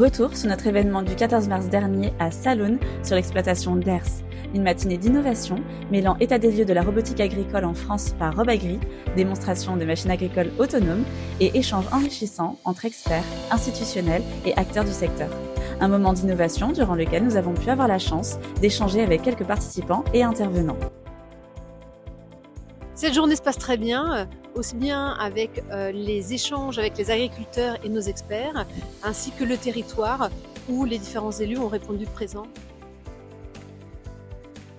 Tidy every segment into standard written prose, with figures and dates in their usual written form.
Retour sur notre événement du 14 mars dernier à Saloon sur l'exploitation d'ERS. Une matinée d'innovation mêlant état des lieux de la robotique agricole en France par RobAgri, démonstration de machines agricoles autonomes et échanges enrichissants entre experts, institutionnels et acteurs du secteur. Un moment d'innovation durant lequel nous avons pu avoir la chance d'échanger avec quelques participants et intervenants. Cette journée se passe très bien, aussi bien avec les échanges avec les agriculteurs et nos experts, ainsi que le territoire où les différents élus ont répondu présents.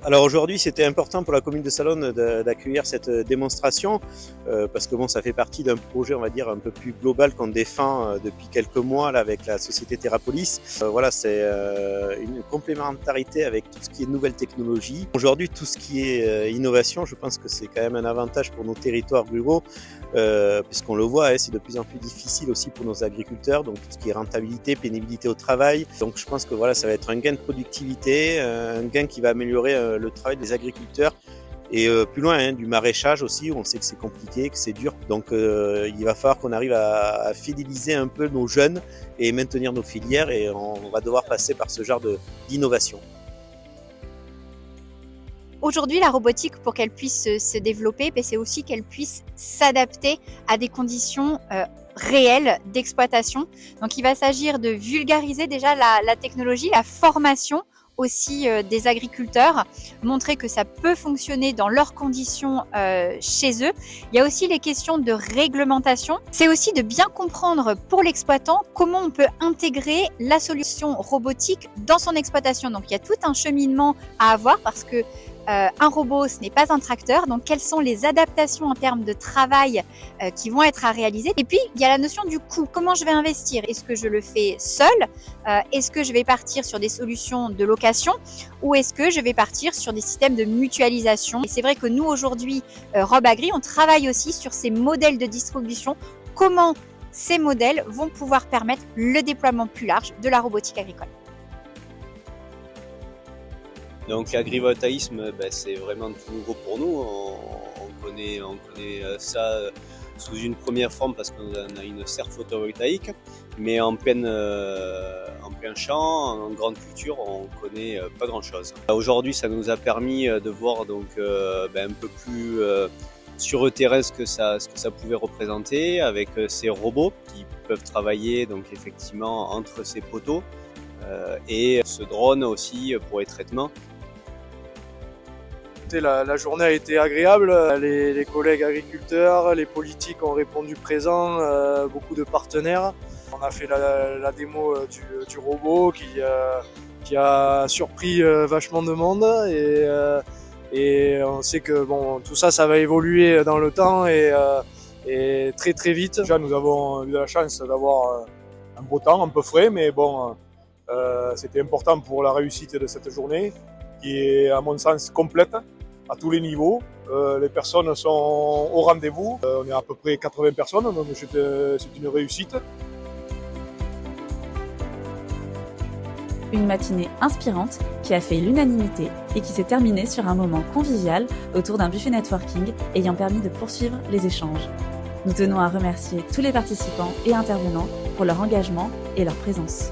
Alors aujourd'hui, c'était important pour la commune de Saloon d'accueillir cette démonstration parce que bon, ça fait partie d'un projet, on va dire, un peu plus global qu'on défend depuis quelques mois là, avec la société Terrapolis. Voilà, c'est une complémentarité avec tout ce qui est nouvelles technologies. Aujourd'hui, tout ce qui est innovation, je pense que c'est quand même un avantage pour nos territoires ruraux puisqu'on le voit, c'est de plus en plus difficile aussi pour nos agriculteurs, donc tout ce qui est rentabilité, pénibilité au travail. Donc je pense que voilà, ça va être un gain de productivité, un gain qui va améliorer le travail des agriculteurs et plus loin du maraîchage aussi où on sait que c'est compliqué, que c'est dur. Donc il va falloir qu'on arrive à fidéliser un peu nos jeunes et maintenir nos filières et on va devoir passer par ce genre d'innovation. Aujourd'hui, la robotique, pour qu'elle puisse se développer, c'est aussi qu'elle puisse s'adapter à des conditions réelles d'exploitation. Donc il va s'agir de vulgariser déjà la technologie, la formation aussi des agriculteurs, montrer que ça peut fonctionner dans leurs conditions chez eux. Il y a aussi les questions de réglementation. C'est aussi de bien comprendre pour l'exploitant comment on peut intégrer la solution robotique dans son exploitation. Donc il y a tout un cheminement à avoir parce que un robot, ce n'est pas un tracteur, donc quelles sont les adaptations en termes de travail qui vont être à réaliser. Et puis, il y a la notion du coût. Comment je vais investir? Est-ce que je le fais seul? Est-ce que je vais partir sur des solutions de location? Ou est-ce que je vais partir sur des systèmes de mutualisation? Et c'est vrai que nous, aujourd'hui, RobAgri, on travaille aussi sur ces modèles de distribution. Comment ces modèles vont pouvoir permettre le déploiement plus large de la robotique agricole? Donc l'agrivoltaïsme, c'est vraiment tout nouveau pour nous. On connaît ça sous une première forme parce qu'on a une serre photovoltaïque, mais en plein champ, en grande culture, on connaît pas grand-chose. Aujourd'hui, ça nous a permis de voir donc un peu plus sur le terrain ce que ça pouvait représenter avec ces robots qui peuvent travailler donc effectivement entre ces poteaux et ce drone aussi pour les traitements. La journée a été agréable, les collègues agriculteurs, les politiques ont répondu présent, beaucoup de partenaires. On a fait la démo du robot qui a surpris vachement de monde et on sait que bon, tout ça va évoluer dans le temps et très très vite. Déjà nous avons eu la chance d'avoir un beau temps, un peu frais, mais bon, c'était important pour la réussite de cette journée qui est à mon sens complète à tous les niveaux. Les personnes sont au rendez-vous. On est à peu près 80 personnes, donc c'est une réussite. Une matinée inspirante qui a fait l'unanimité et qui s'est terminée sur un moment convivial autour d'un buffet networking ayant permis de poursuivre les échanges. Nous tenons à remercier tous les participants et intervenants pour leur engagement et leur présence.